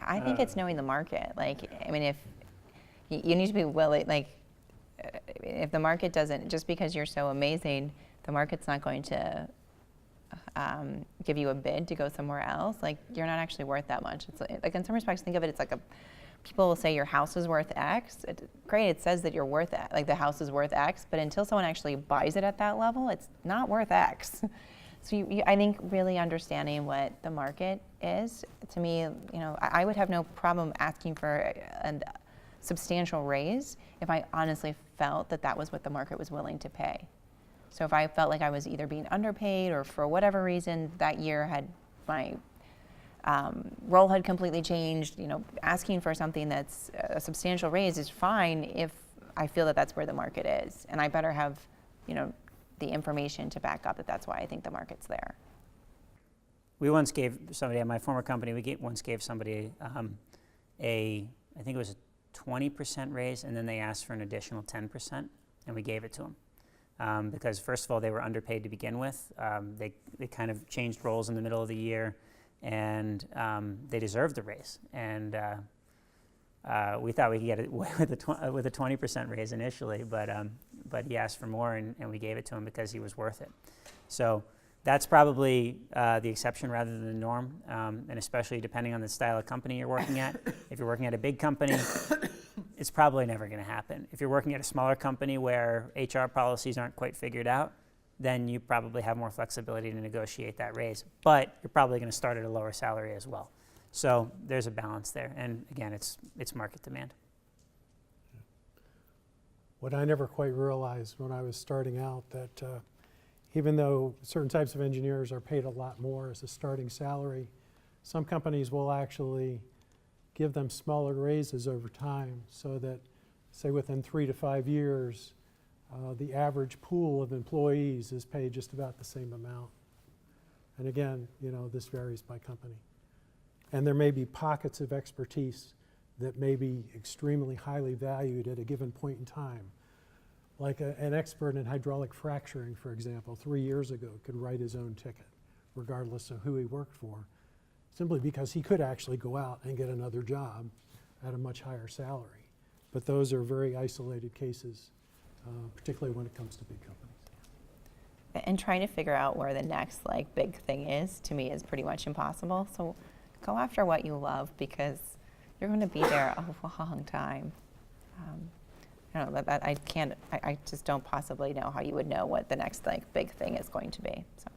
I think it's knowing the market. Like, I mean, if you need to be willing, like, if the market doesn't, just because you're so amazing, the market's not going to give you a bid to go somewhere else. Like, you're not actually worth that much. It's like, in some respects, think of it, it's like people will say your house is worth X. Great, it says that you're worth that, like the house is worth X, but until someone actually buys it at that level, it's not worth X. So I think really understanding what the market is, to me, I would have no problem asking for a substantial raise if I honestly felt that that was what the market was willing to pay. So if I felt like I was either being underpaid or for whatever reason that year had my role had completely changed, asking for something that's a substantial raise is fine if I feel that that's where the market is. And I better have, the information to back up that that's why I think the market's there. We once gave somebody at my former company, once gave somebody I think it was a 20% raise, and then they asked for an additional 10%, and we gave it to them. Because first of all, they were underpaid to begin with. They kind of changed roles in the middle of the year, and they deserved the raise. And we thought we could get it with a 20% raise initially, but he asked for more, and we gave it to him because he was worth it. So that's probably the exception rather than the norm, and especially depending on the style of company you're working at. If you're working at a big company, it's probably never going to happen. If you're working at a smaller company where HR policies aren't quite figured out, then you probably have more flexibility to negotiate that raise. But you're probably going to start at a lower salary as well. So there's a balance there. And again, it's market demand. What I never quite realized when I was starting out, that even though certain types of engineers are paid a lot more as a starting salary, some companies will actually give them smaller raises over time, so that, say, within 3 to 5 years, the average pool of employees is paid just about the same amount. And again, this varies by company. And there may be pockets of expertise that may be extremely highly valued at a given point in time. Like an expert in hydraulic fracturing, for example, 3 years ago could write his own ticket, regardless of who he worked for, simply because he could actually go out and get another job at a much higher salary. But those are very isolated cases, particularly when it comes to big companies. And trying to figure out where the next big thing is, to me, is pretty much impossible. So go after what you love, because you're going to be there a long time. I don't know, I just don't possibly know how you would know what the next big thing is going to be. So